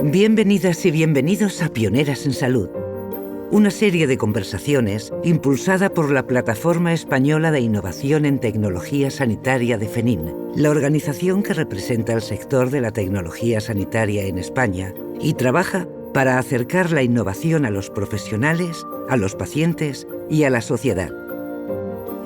Bienvenidas y bienvenidos a Pioneras en Salud, una serie de conversaciones impulsada por la Plataforma Española de Innovación en Tecnología Sanitaria de FENIN, la organización que representa el sector de la tecnología sanitaria en España y trabaja para acercar la innovación a los profesionales, a los pacientes y a la sociedad.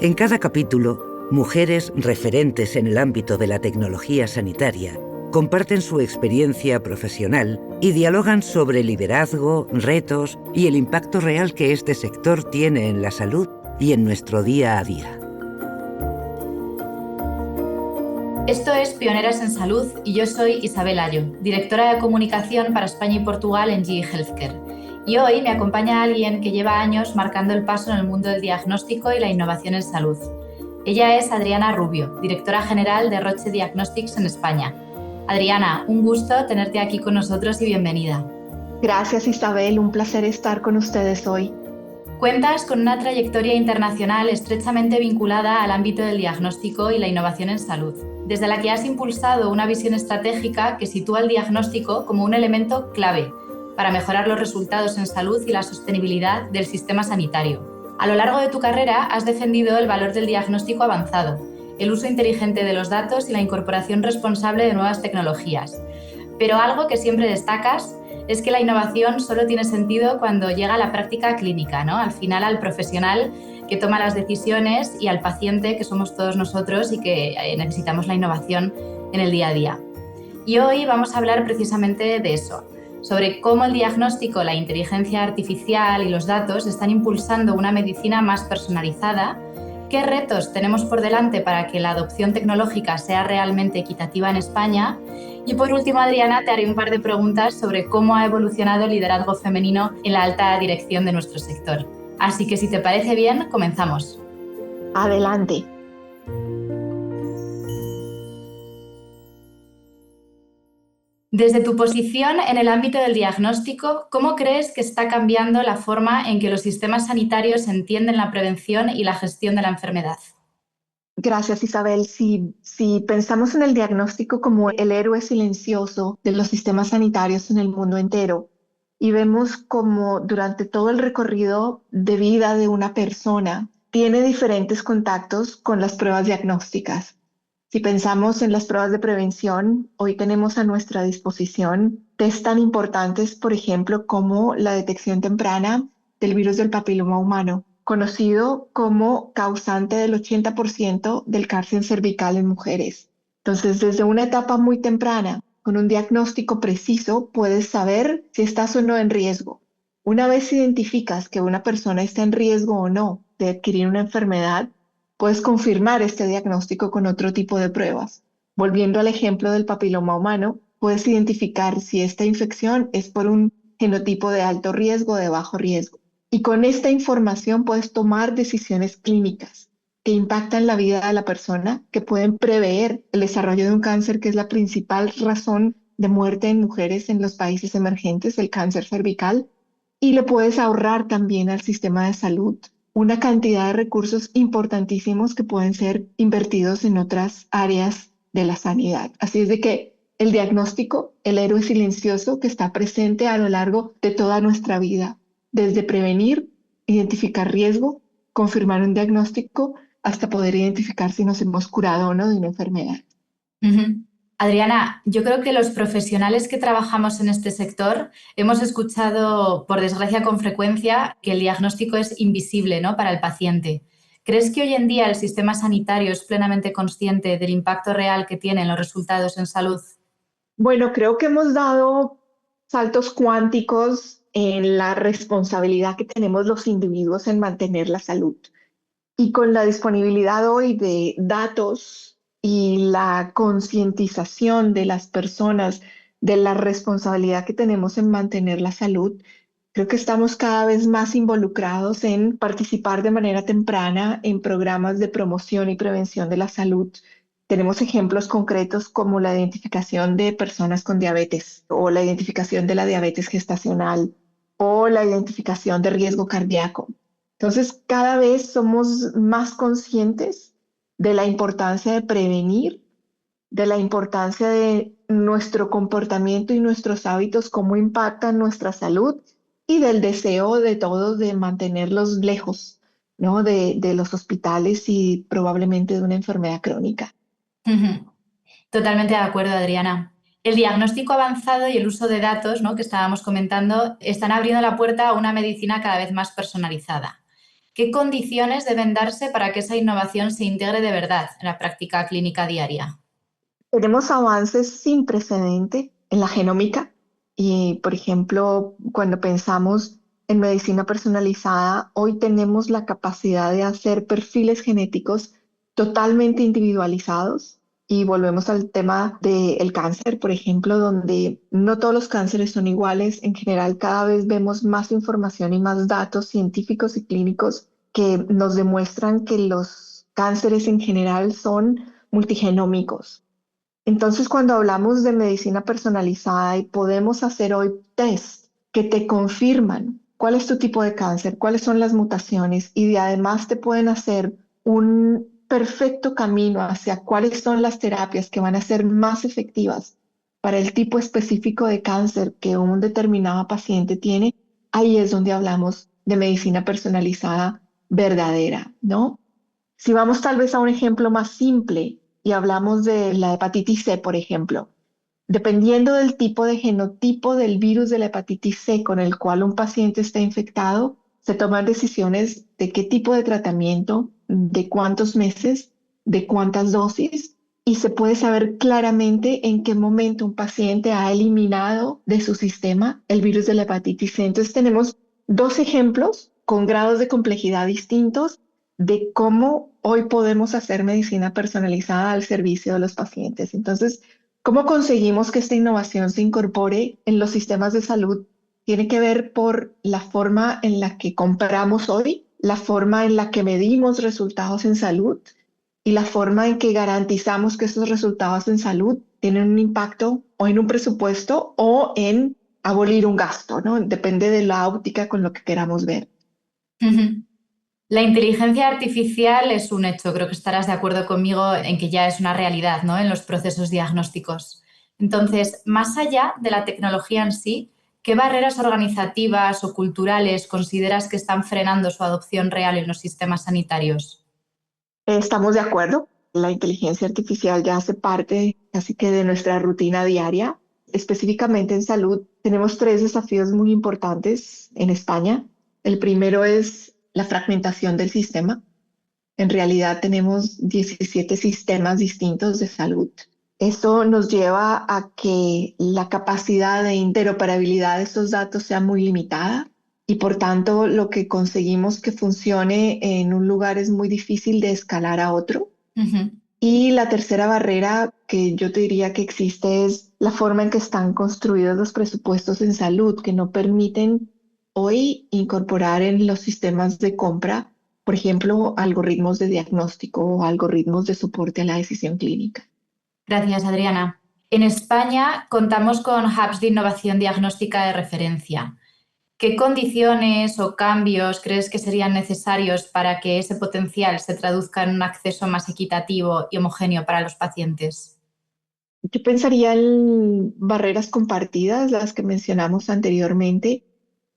En cada capítulo, mujeres referentes en el ámbito de la tecnología sanitaria comparten su experiencia profesional y dialogan sobre liderazgo, retos y el impacto real que este sector tiene en la salud y en nuestro día a día. Esto es Pioneras en Salud y yo soy Isabel Ayo, directora de comunicación para España y Portugal en GE Healthcare. Y hoy me acompaña alguien que lleva años marcando el paso en el mundo del diagnóstico y la innovación en salud. Ella es Adriana Rubio, directora general de Roche Diagnostics en España. Adriana, un gusto tenerte aquí con nosotros y bienvenida. Gracias, Isabel, un placer estar con ustedes hoy. Cuentas con una trayectoria internacional estrechamente vinculada al ámbito del diagnóstico y la innovación en salud, desde la que has impulsado una visión estratégica que sitúa el diagnóstico como un elemento clave para mejorar los resultados en salud y la sostenibilidad del sistema sanitario. A lo largo de tu carrera has defendido el valor del diagnóstico avanzado, el uso inteligente de los datos y la incorporación responsable de nuevas tecnologías. Pero algo que siempre destacas es que la innovación solo tiene sentido cuando llega a la práctica clínica, ¿no? Al final, al profesional que toma las decisiones y al paciente, que somos todos nosotros y que necesitamos la innovación en el día a día. Y hoy vamos a hablar precisamente de eso, sobre cómo el diagnóstico, la inteligencia artificial y los datos están impulsando una medicina más personalizada. ¿Qué retos tenemos por delante para que la adopción tecnológica sea realmente equitativa en España? Y por último, Adriana, te haré un par de preguntas sobre cómo ha evolucionado el liderazgo femenino en la alta dirección de nuestro sector. Así que si te parece bien, comenzamos. Adelante. Desde tu posición en el ámbito del diagnóstico, ¿cómo crees que está cambiando la forma en que los sistemas sanitarios entienden la prevención y la gestión de la enfermedad? Gracias, Isabel. Si pensamos en el diagnóstico como el héroe silencioso de los sistemas sanitarios en el mundo entero y vemos como durante todo el recorrido de vida de una persona tiene diferentes contactos con las pruebas diagnósticas. Si pensamos en las pruebas de prevención, hoy tenemos a nuestra disposición test tan importantes, por ejemplo, como la detección temprana del virus del papiloma humano, conocido como causante del 80% del cáncer cervical en mujeres. Entonces, desde una etapa muy temprana, con un diagnóstico preciso, puedes saber si estás o no en riesgo. Una vez identificas que una persona está en riesgo o no de adquirir una enfermedad, puedes confirmar este diagnóstico con otro tipo de pruebas. Volviendo al ejemplo del papiloma humano, puedes identificar si esta infección es por un genotipo de alto riesgo o de bajo riesgo. Y con esta información puedes tomar decisiones clínicas que impactan la vida de la persona, que pueden prever el desarrollo de un cáncer que es la principal razón de muerte en mujeres en los países emergentes, el cáncer cervical, y le puedes ahorrar también al sistema de salud una cantidad de recursos importantísimos que pueden ser invertidos en otras áreas de la sanidad. Así es de que el diagnóstico, el héroe silencioso que está presente a lo largo de toda nuestra vida, desde prevenir, identificar riesgo, confirmar un diagnóstico, hasta poder identificar si nos hemos curado o no de una enfermedad. Adriana, yo creo que los profesionales que trabajamos en este sector hemos escuchado, por desgracia con frecuencia, que el diagnóstico es invisible, ¿no?, para el paciente. ¿Crees que hoy en día el sistema sanitario es plenamente consciente del impacto real que tienen los resultados en salud? Bueno, creo que hemos dado saltos cuánticos en la responsabilidad que tenemos los individuos en mantener la salud. Y con la disponibilidad hoy de datos y la concientización de las personas de la responsabilidad que tenemos en mantener la salud, creo que estamos cada vez más involucrados en participar de manera temprana en programas de promoción y prevención de la salud. Tenemos ejemplos concretos como la identificación de personas con diabetes o la identificación de la diabetes gestacional o la identificación de riesgo cardíaco. Entonces, cada vez somos más conscientes de la importancia de prevenir, de la importancia de nuestro comportamiento y nuestros hábitos, cómo impactan nuestra salud y del deseo de todos de mantenerlos lejos, ¿no? De los hospitales y probablemente de una enfermedad crónica. Ujú. Totalmente de acuerdo, Adriana. El diagnóstico avanzado y el uso de datos, ¿no?, que estábamos comentando, están abriendo la puerta a una medicina cada vez más personalizada. ¿Qué condiciones deben darse para que esa innovación se integre de verdad en la práctica clínica diaria? Tenemos avances sin precedente en la genómica y, por ejemplo, cuando pensamos en medicina personalizada, hoy tenemos la capacidad de hacer perfiles genéticos totalmente individualizados y volvemos al tema del cáncer, por ejemplo, donde no todos los cánceres son iguales. En general, cada vez vemos más información y más datos científicos y clínicos que nos demuestran que los cánceres en general son multigenómicos. Entonces, cuando hablamos de medicina personalizada y podemos hacer hoy test que te confirman cuál es tu tipo de cáncer, cuáles son las mutaciones y además te pueden hacer un perfecto camino hacia cuáles son las terapias que van a ser más efectivas para el tipo específico de cáncer que un determinado paciente tiene, ahí es donde hablamos de medicina personalizada verdadera, ¿no? Si vamos tal vez a un ejemplo más simple y hablamos de la hepatitis C, por ejemplo, dependiendo del tipo de genotipo del virus de la hepatitis C con el cual un paciente está infectado, se toman decisiones de qué tipo de tratamiento, de cuántos meses, de cuántas dosis, y se puede saber claramente en qué momento un paciente ha eliminado de su sistema el virus de la hepatitis C. Entonces tenemos dos ejemplos con grados de complejidad distintos de cómo hoy podemos hacer medicina personalizada al servicio de los pacientes. Entonces, ¿cómo conseguimos que esta innovación se incorpore en los sistemas de salud? Tiene que ver por la forma en la que compramos hoy, la forma en la que medimos resultados en salud y la forma en que garantizamos que esos resultados en salud tienen un impacto o en un presupuesto o en abolir un gasto, ¿no? Depende de la óptica con lo que queramos ver. Ujú. La inteligencia artificial es un hecho, creo que estarás de acuerdo conmigo en que ya es una realidad, ¿no?, en los procesos diagnósticos. Entonces, más allá de la tecnología en sí, ¿qué barreras organizativas o culturales consideras que están frenando su adopción real en los sistemas sanitarios? Estamos de acuerdo. La inteligencia artificial ya hace parte casi que de nuestra rutina diaria. Específicamente en salud, tenemos tres desafíos muy importantes en España. El primero es la fragmentación del sistema. En realidad tenemos 17 sistemas distintos de salud. Esto nos lleva a que la capacidad de interoperabilidad de estos datos sea muy limitada y por tanto lo que conseguimos que funcione en un lugar es muy difícil de escalar a otro. Ujú. Y la tercera barrera que yo te diría que existe es la forma en que están construidos los presupuestos en salud, que no permiten hoy incorporar en los sistemas de compra, por ejemplo, algoritmos de diagnóstico o algoritmos de soporte a la decisión clínica. Gracias, Adriana. En España contamos con hubs de innovación diagnóstica de referencia. ¿Qué condiciones o cambios crees que serían necesarios para que ese potencial se traduzca en un acceso más equitativo y homogéneo para los pacientes? Yo pensaría en barreras compartidas, las que mencionamos anteriormente.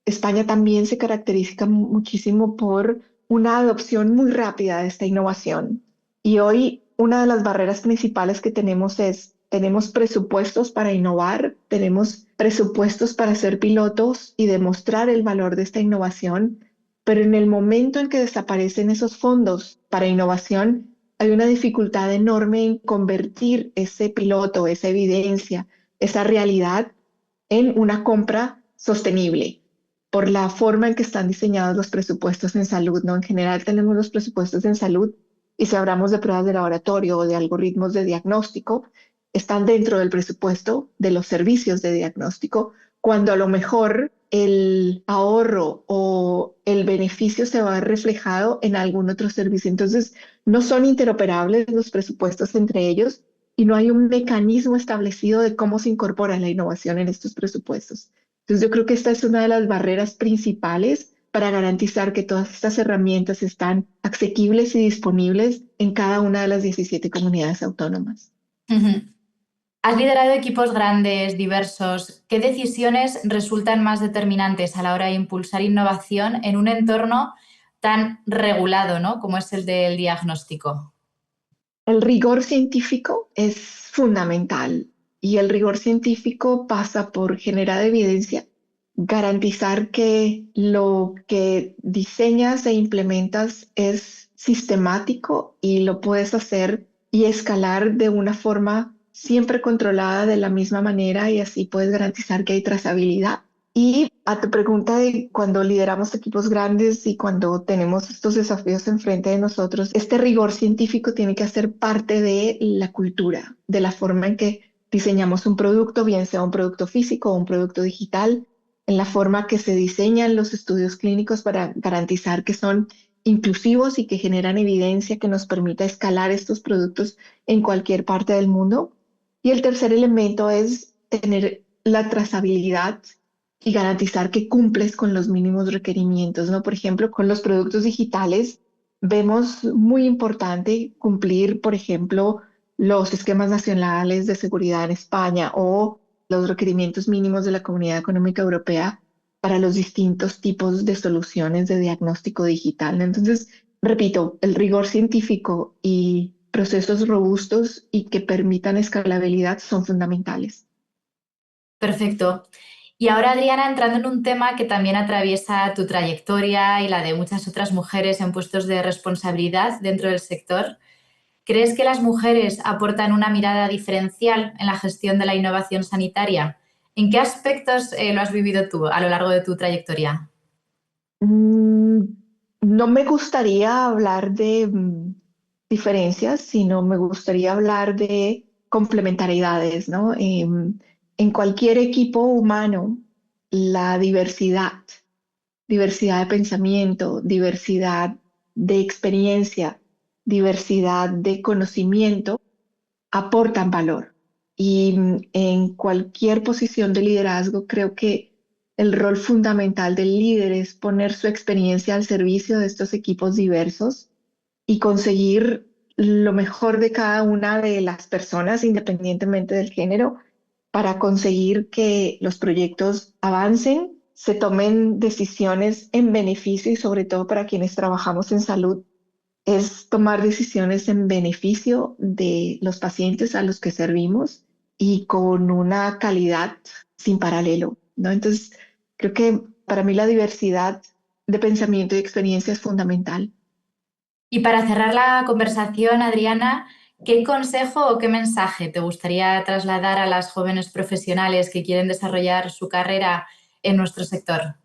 España también se caracteriza muchísimo por una adopción muy rápida de esta innovación. Y hoy una de las barreras principales que tenemos es, tenemos presupuestos para innovar, tenemos presupuestos para hacer pilotos y demostrar el valor de esta innovación, pero en el momento en que desaparecen esos fondos para innovación, hay una dificultad enorme en convertir ese piloto, esa evidencia, esa realidad en una compra sostenible por la forma en que están diseñados los presupuestos en salud, ¿no? En general tenemos los presupuestos en salud y si hablamos de pruebas de laboratorio o de algoritmos de diagnóstico, están dentro del presupuesto de los servicios de diagnóstico, cuando a lo mejor el ahorro o el beneficio se va a ver reflejado en algún otro servicio. Entonces, no son interoperables los presupuestos entre ellos y no hay un mecanismo establecido de cómo se incorpora la innovación en estos presupuestos. Entonces, yo creo que esta es una de las barreras principales para garantizar que todas estas herramientas están asequibles y disponibles en cada una de las 17 comunidades autónomas. Ujú. Has liderado equipos grandes, diversos. ¿Qué decisiones resultan más determinantes a la hora de impulsar innovación en un entorno tan regulado, ¿no?, como es el del diagnóstico? El rigor científico es fundamental y el rigor científico pasa por generar evidencia, garantizar que lo que diseñas e implementas es sistemático y lo puedes hacer y escalar de una forma siempre controlada de la misma manera y así puedes garantizar que hay trazabilidad. Y a tu pregunta de cuando lideramos equipos grandes y cuando tenemos estos desafíos enfrente de nosotros, este rigor científico tiene que hacer parte de la cultura, de la forma en que diseñamos un producto, bien sea un producto físico o un producto digital, en la forma que se diseñan los estudios clínicos para garantizar que son inclusivos y que generan evidencia que nos permita escalar estos productos en cualquier parte del mundo. Y el tercer elemento es tener la trazabilidad y garantizar que cumples con los mínimos requerimientos, ¿no? Por ejemplo, con los productos digitales vemos muy importante cumplir, por ejemplo, los esquemas nacionales de seguridad en España o los requerimientos mínimos de la Comunidad Económica Europea para los distintos tipos de soluciones de diagnóstico digital, ¿no? Entonces, repito, el rigor científico y procesos robustos y que permitan escalabilidad son fundamentales. Perfecto. Y ahora, Adriana, entrando en un tema que también atraviesa tu trayectoria y la de muchas otras mujeres en puestos de responsabilidad dentro del sector, ¿crees que las mujeres aportan una mirada diferencial en la gestión de la innovación sanitaria? ¿En qué aspectos lo has vivido tú a lo largo de tu trayectoria? Mm, no me gustaría hablar de diferencias, sino me gustaría hablar de complementariedades, ¿no? En cualquier equipo humano, la diversidad, diversidad de pensamiento, diversidad de experiencia, diversidad de conocimiento, aportan valor. Y en cualquier posición de liderazgo, creo que el rol fundamental del líder es poner su experiencia al servicio de estos equipos diversos y conseguir lo mejor de cada una de las personas, independientemente del género, para conseguir que los proyectos avancen, se tomen decisiones en beneficio y sobre todo para quienes trabajamos en salud es tomar decisiones en beneficio de los pacientes a los que servimos y con una calidad sin paralelo, ¿no? Entonces, creo que para mí la diversidad de pensamiento y experiencia es fundamental. Y para cerrar la conversación, Adriana, ¿qué consejo o qué mensaje te gustaría trasladar a las jóvenes profesionales que quieren desarrollar su carrera en nuestro sector?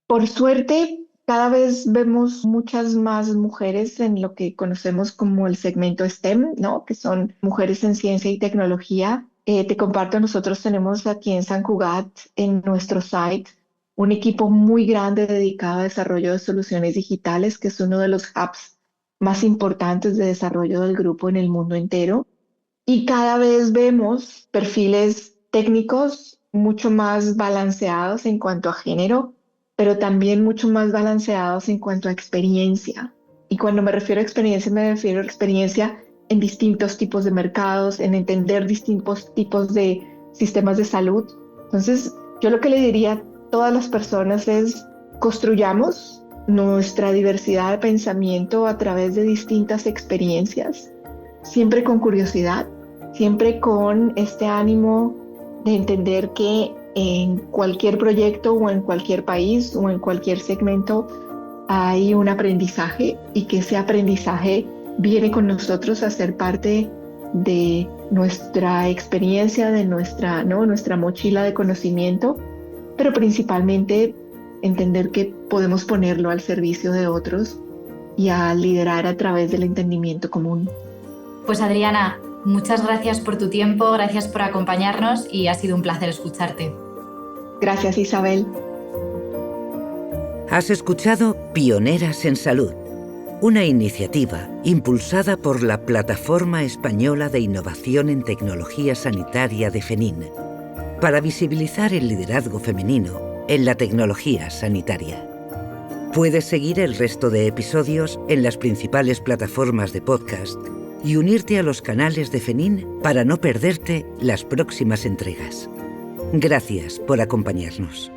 Por suerte, cada vez vemos muchas más mujeres en lo que conocemos como el segmento STEM, ¿no? Que son mujeres en ciencia y tecnología. Te comparto, nosotros tenemos aquí en San Cugat, en nuestro site, un equipo muy grande dedicado a desarrollo de soluciones digitales, que es uno de los hubs más importantes de desarrollo del grupo en el mundo entero. Y cada vez vemos perfiles técnicos mucho más balanceados en cuanto a género, pero también mucho más balanceados en cuanto a experiencia. Y cuando me refiero a experiencia, me refiero a experiencia en distintos tipos de mercados, en entender distintos tipos de sistemas de salud. Entonces, yo lo que le diría a todas las personas es construyamos nuestra diversidad de pensamiento a través de distintas experiencias, siempre con curiosidad, siempre con este ánimo de entender que en cualquier proyecto o en cualquier país o en cualquier segmento hay un aprendizaje y que ese aprendizaje viene con nosotros a ser parte de nuestra experiencia, de nuestra, ¿no? nuestra mochila de conocimiento, pero principalmente entender que podemos ponerlo al servicio de otros y a liderar a través del entendimiento común. Pues Adriana, muchas gracias por tu tiempo, gracias por acompañarnos y ha sido un placer escucharte. Gracias, Isabel. Has escuchado Pioneras en Salud, una iniciativa impulsada por la Plataforma Española de Innovación en Tecnología Sanitaria de FENIN, para visibilizar el liderazgo femenino en la tecnología sanitaria. Puedes seguir el resto de episodios en las principales plataformas de podcast y unirte a los canales de FENIN para no perderte las próximas entregas. Gracias por acompañarnos.